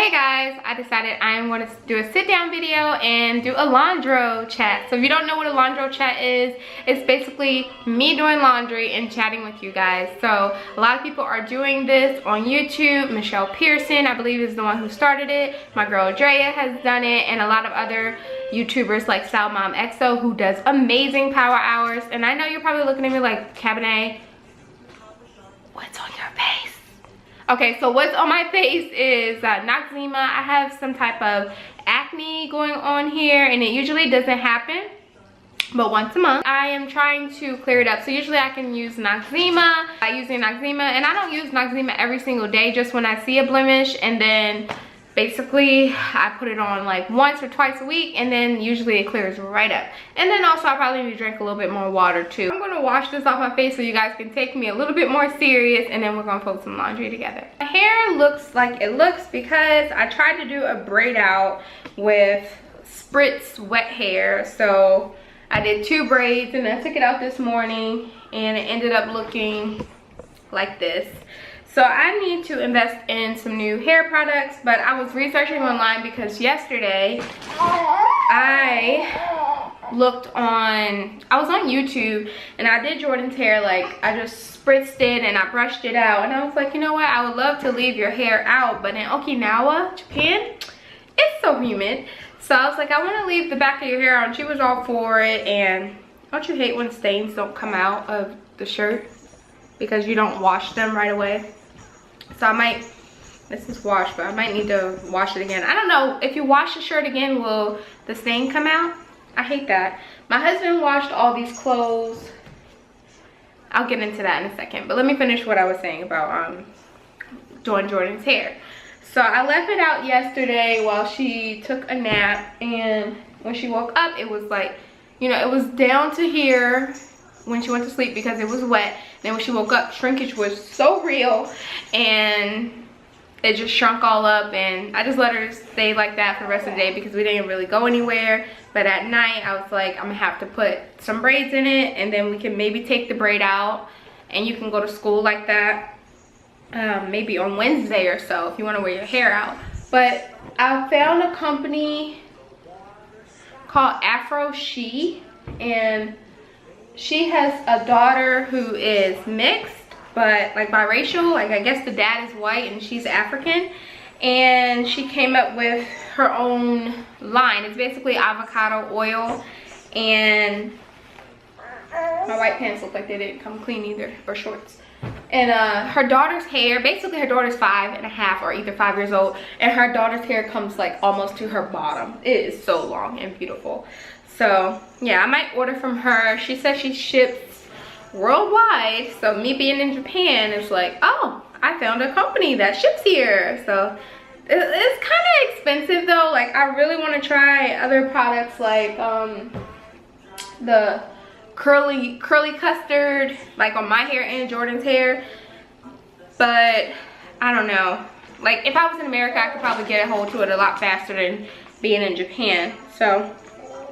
Hey guys, I decided I am going to do a sit down video and do a Laundro-Chat. So if you don't know what a Laundro-Chat is, it's basically me doing laundry and chatting with you guys. So a lot of people are doing this on YouTube. Michelle Pearson, I believe, is the one who started it. My girl Drea has done it, and a lot of other YouTubers like Sahm who does amazing power hours. And I know you're probably looking at me like, Kabanay, what's on your face? Okay, so what's on my face is Noxzema. I have some type of acne going on here, and it usually doesn't happen, but once a month. I am trying to clear it up. So usually I can use Noxzema. I'm using Noxzema, and I don't use Noxzema every single day, just when I see a blemish, and then basically I put it on like once or twice a week, and then usually it clears right up. And then also I probably need to drink a little bit more water too. I'm gonna wash this off my face so you guys can take me a little bit more serious, and then we're gonna fold some laundry together. My hair looks like it looks because I tried to do a braid out with spritz wet hair. So I did 2 braids, and I took it out this morning, and it ended up looking like this. So I need to invest in some new hair products, but I was researching online because yesterday I was on YouTube, and I did Jordan's hair. Like, I just spritzed it and I brushed it out, and I was like, you know what, I would love to leave your hair out, but in Okinawa, Japan, it's so humid. So I was like, I want to leave the back of your hair out, and she was all for it. And don't you hate when stains don't come out of the shirt because you don't wash them right away? So I might, this is washed, but I might need to wash it again. I don't know, if you wash the shirt again, will the stain come out? I hate that. My husband washed all these clothes. I'll get into that in a second, but let me finish what I was saying about doing Jordan's hair. So I left it out yesterday while she took a nap, and when she woke up, it was like, you know, it was down to here when she went to sleep because it was wet. Then when she woke up, shrinkage was so real, and it just shrunk all up, and I just let her stay like that for the rest of the day because we didn't really go anywhere. But at night I was like, I'm gonna have to put some braids in it, and then we can maybe take the braid out and you can go to school like that, maybe on Wednesday or so if you want to wear your hair out. But I found a company called Afro She, and she has a daughter who is mixed, but like biracial. Like, I guess the dad is white and she's African, and she came up with her own line. It's basically avocado oil, and my white pants look like they didn't come clean either, or shorts. And her daughter's hair, basically her daughter's 5.5 or either 5 years old, and her daughter's hair comes like almost to her bottom. It is so long and beautiful. So yeah, I might order from her. She says she ships worldwide, so me being in Japan, it's like, oh, I found a company that ships here. So it's kind of expensive though. Like, I really want to try other products like the curly custard, like on my hair and Jordan's hair, but I don't know. Like, if I was in America, I could probably get a hold to it a lot faster than being in Japan. So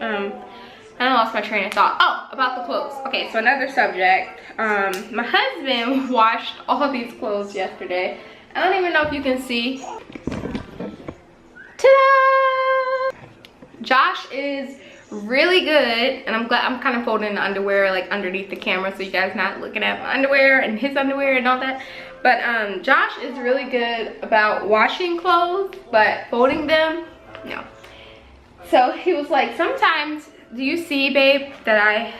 I lost my train of thought. Oh, about the clothes. Okay, so another subject. My husband washed all of these clothes yesterday. I don't even know if you can see. Ta-da! Josh is really good, and I'm glad I'm kind of folding the underwear like underneath the camera so you guys not looking at my underwear and his underwear and all that. But Josh is really good about washing clothes, but folding them, no. So he was like, sometimes, do you see, babe, that I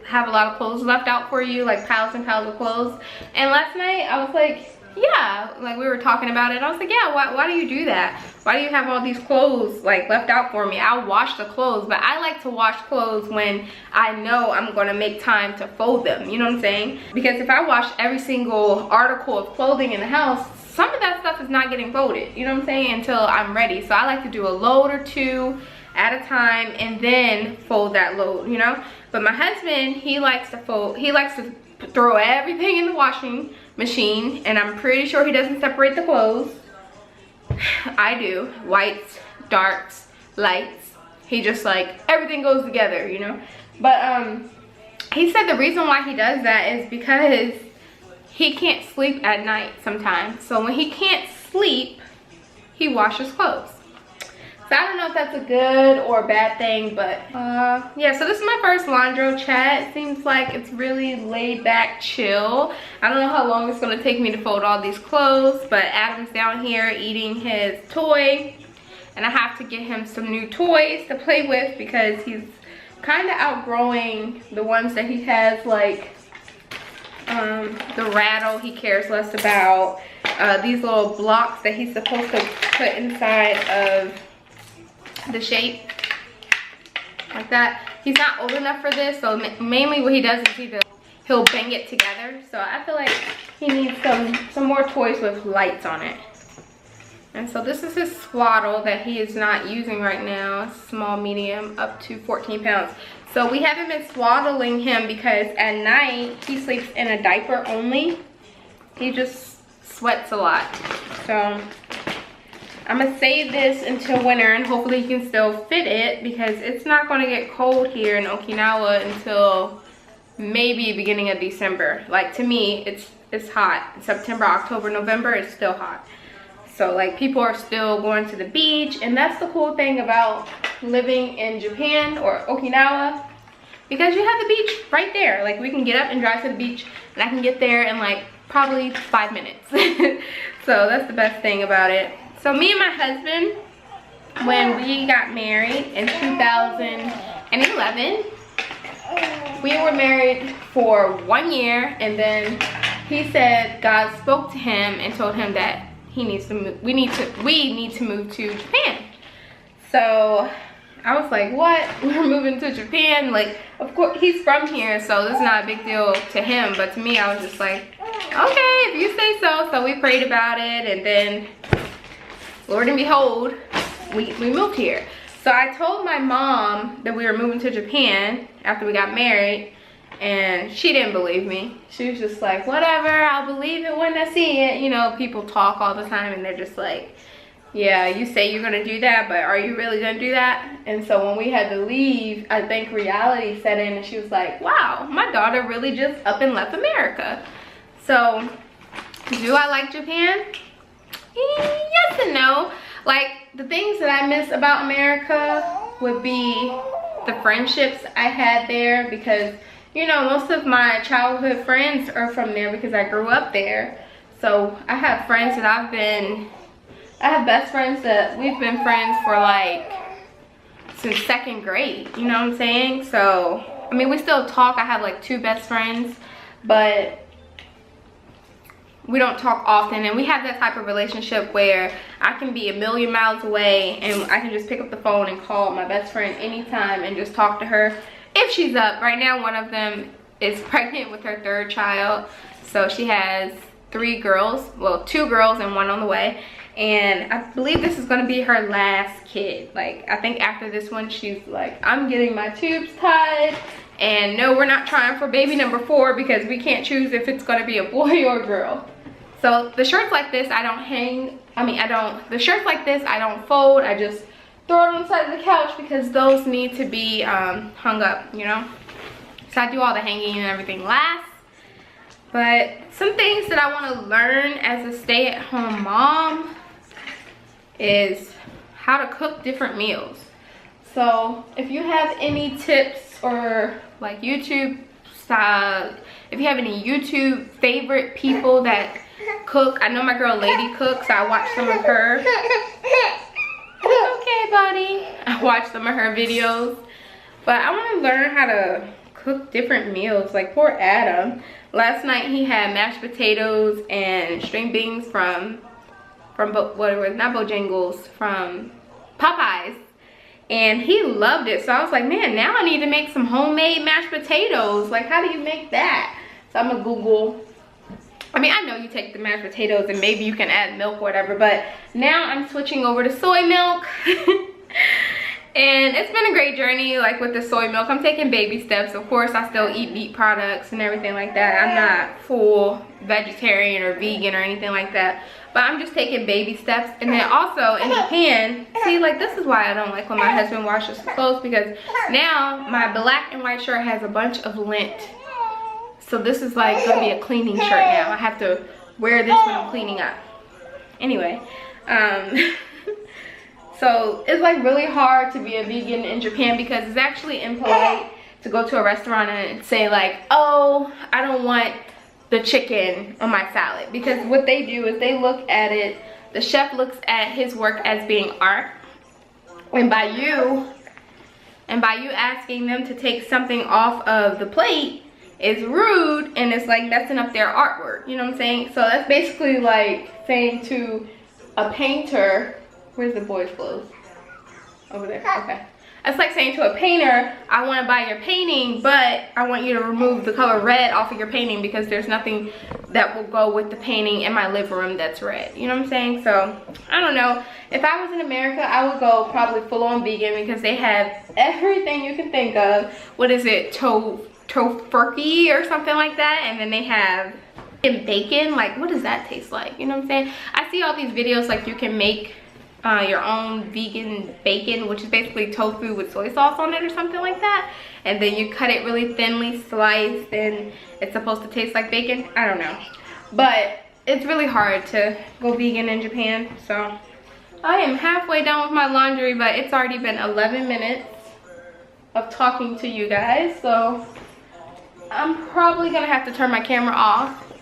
have a lot of clothes left out for you, like piles and piles of clothes? And last night I was like, yeah, like we were talking about it. I was like, yeah, why do you do that? Why do you have all these clothes like left out for me? I'll wash the clothes, but I like to wash clothes when I know I'm gonna make time to fold them, you know what I'm saying? Because if I wash every single article of clothing in the house, some of that stuff is not getting folded, you know what I'm saying, until I'm ready. So I like to do a load or 2 at a time and then fold that load, you know. But my husband, he likes to fold, he likes to throw everything in the washing machine, and I'm pretty sure he doesn't separate the clothes. I do. Whites, darks, lights. He just like, everything goes together, you know. But he said the reason why he does that is because he can't sleep at night sometimes. So when he can't sleep, he washes clothes. So I don't know if that's a good or a bad thing, but yeah, so this is my first Laundro-Chat. It seems like it's really laid back, chill. I don't know how long it's gonna take me to fold all these clothes, but Adam's down here eating his toy, and I have to get him some new toys to play with because he's kind of outgrowing the ones that he has, like the rattle he cares less about. These little blocks that he's supposed to put inside of the shape like that. He's not old enough for this, so mainly what he does is he'll bang it together. So I feel like he needs some more toys with lights on it. And so this is his swaddle that he is not using right now. Small, medium, up to 14 pounds. So we haven't been swaddling him because at night he sleeps in a diaper only. He just sweats a lot. So I'm gonna save this until winter and hopefully he can still fit it because it's not gonna get cold here in Okinawa until maybe beginning of December. Like, to me, it's hot. September, October, November, it's still hot. So like, people are still going to the beach, and that's the cool thing about living in Japan or Okinawa, because you have the beach right there. Like, we can get up and drive to the beach, and I can get there in like probably 5 minutes. So that's the best thing about it. So me and my husband, when we got married in 2011, we were married for 1 year, and then he said God spoke to him and told him that he needs to move, we need to move to Japan. So I was like, what? We're moving to Japan? Like, of course, he's from here, so this is not a big deal to him, but to me, I was just like, okay, if you say so. So we prayed about it, and then Lord and behold, we moved here. So I told my mom that we were moving to Japan after we got married, and she didn't believe me. She was just like, whatever, I'll believe it when I see it. You know, people talk all the time and they're just like, yeah, you say you're gonna do that, but are you really gonna do that? And so when we had to leave, I think reality set in, and she was like, wow, my daughter really just up and left America. So, do I like Japan? Yes and no. Like, the things that I miss about America would be the friendships I had there, because, you know, most of my childhood friends are from there because I grew up there. So I have friends that I have best friends that we've been friends for like since 2nd grade, you know what I'm saying? So, I mean, we still talk. I have like 2 best friends, but we don't talk often, and we have that type of relationship where I can be a million miles away and I can just pick up the phone and call my best friend anytime and just talk to her if she's up. Right now, one of them is pregnant with her 3rd child, so she has 3 girls, well, 2 girls and 1 on the way, and I believe this is going to be her last kid. Like, I think after this one, she's like, I'm getting my tubes tied, and no, we're not trying for baby number 4 because we can't choose if it's going to be a boy or a girl. So the shirts like this, I don't hang, the shirts like this, I don't fold. I just throw it on the side of the couch because those need to be hung up, you know? So I do all the hanging and everything last. But some things that I want to learn as a stay-at-home mom is how to cook different meals. So if you have any tips or like YouTube style, if you have any YouTube favorite people that cook, I know my girl Lady cooks, so I watch some of her. Okay, buddy. I watch some of her videos, but I want to learn how to cook different meals. Like, poor Adam, last night he had mashed potatoes and string beans from Bojangles, from Popeyes, and he loved it. So I was like, man, now I need to make some homemade mashed potatoes. Like, how do you make that? So I'm gonna Google. I mean, I know you take the mashed potatoes and maybe you can add milk or whatever, but now I'm switching over to soy milk. And it's been a great journey, like with the soy milk. I'm taking baby steps. Of course, I still eat meat products and everything like that. I'm not full vegetarian or vegan or anything like that, but I'm just taking baby steps. And then also in Japan, see, like, this is why I don't like when my husband washes clothes, because now my black and white shirt has a bunch of lint. So this is like gonna be a cleaning shirt now. I have to wear this when I'm cleaning up. Anyway, So it's like really hard to be a vegan in Japan because it's actually impolite to go to a restaurant and say like, oh, I don't want the chicken on my salad. Because what they do is they look at it, the chef looks at his work as being art. And by you asking them to take something off of the plate is rude, and it's like messing up their artwork. You know what I'm saying? So that's basically like saying to a painter, where's the boys' clothes? Over there, okay. It's like saying to a painter, I want to buy your painting, but I want you to remove the color red off of your painting because there's nothing that will go with the painting in my living room that's red. You know what I'm saying? So, I don't know. If I was in America, I would go probably full-on vegan because they have everything you can think of. What is it? Tofurkey or something like that. And then they have bacon. Like, what does that taste like? You know what I'm saying? I see all these videos like you can make your own vegan bacon, which is basically tofu with soy sauce on it or something like that, and then you cut it really thinly sliced and it's supposed to taste like bacon. I don't know, but it's really hard to go vegan in Japan. So I am halfway done with my laundry, but it's already been 11 minutes of talking to you guys, so I'm probably gonna have to turn my camera off.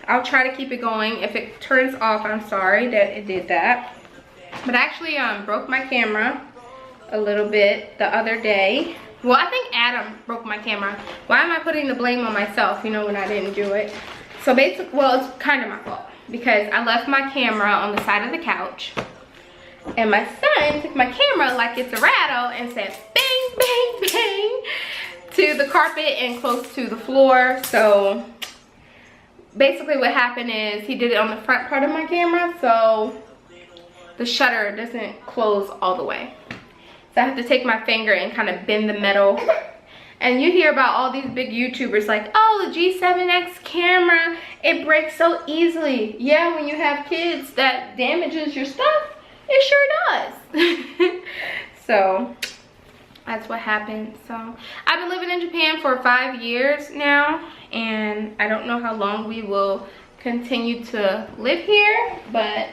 I'll try to keep it going. If it turns off, I'm sorry that it did that. But I actually broke my camera a little bit the other day. Well, I think Adam broke my camera. Why am I putting the blame on myself, you know, when I didn't do it? So basically, well, it's kind of my fault because I left my camera on the side of the couch, and my son took my camera like it's a rattle and said bang, bang, bang to the carpet and close to the floor. So basically what happened is he did it on the front part of my camera, so the shutter doesn't close all the way. So I have to take my finger and kind of bend the metal. And you hear about all these big YouTubers like, oh, the G7X camera, it breaks so easily. Yeah, when you have kids that damages your stuff, it sure does. So that's what happened. So I've been living in Japan for 5 years now, and I don't know how long we will continue to live here, but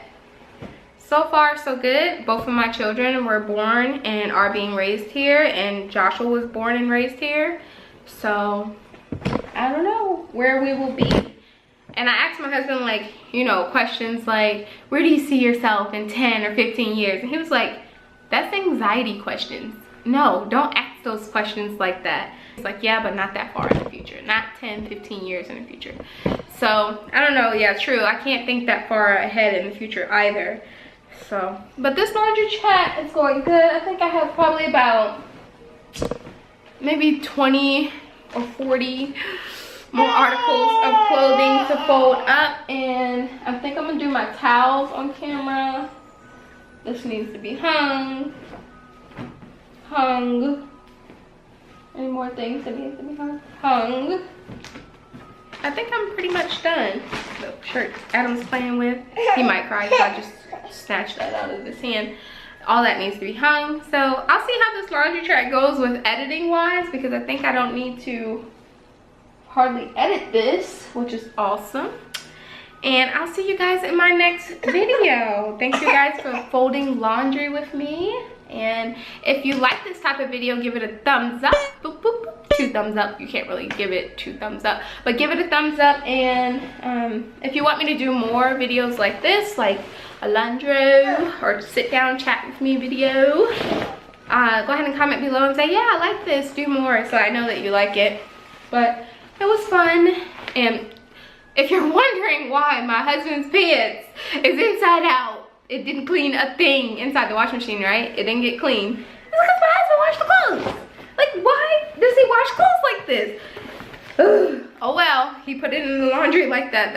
so far so good. Both of my children were born and are being raised here, and Joshua was born and raised here. So I don't know where we will be. And I asked my husband, like, you know, questions like, where do you see yourself in 10 or 15 years? And he was like, that's anxiety questions. No, don't ask those questions like that. It's like, yeah, but not that far in the future. Not 10, 15 years in the future. So I don't know. Yeah, true. I can't think that far ahead in the future either. So, but this Laundro-Chat is going good. I think I have probably about maybe 20 or 40 more articles of clothing to fold up, and I think I'm gonna do my towels on camera. This needs to be hung. Any more things that need to be hung? I think I'm pretty much done. The shirt Adam's playing with, he might cry if I just snatch that out of his hand. All that needs to be hung. So I'll see how this Laundro-Chat goes with editing wise, because I think I don't need to hardly edit this, which is awesome. And I'll see you guys in my next video. Thank you guys for folding laundry with me. And if you like this type of video, give it a thumbs up. Boop, boop, boop. 2 thumbs up. You can't really give it 2 thumbs up, but give it a thumbs up. And if you want me to do more videos like this, like a Laundro or sit down chat with me video, go ahead and comment below and say, yeah, I like this, do more, so I know that you like it. But it was fun. And if you're wondering why my husband's pants is inside out, it didn't clean a thing inside the washing machine, right? It didn't get clean. It's because my husband washed the clothes. Like, why does he wash clothes like this? Ugh. Oh well, he put it in the laundry like that.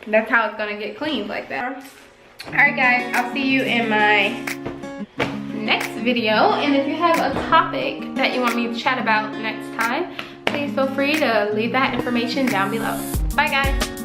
That's how it's gonna get cleaned, like that. Alright guys, I'll see you in my next video. And if you have a topic that you want me to chat about next time, please feel free to leave that information down below. Bye guys.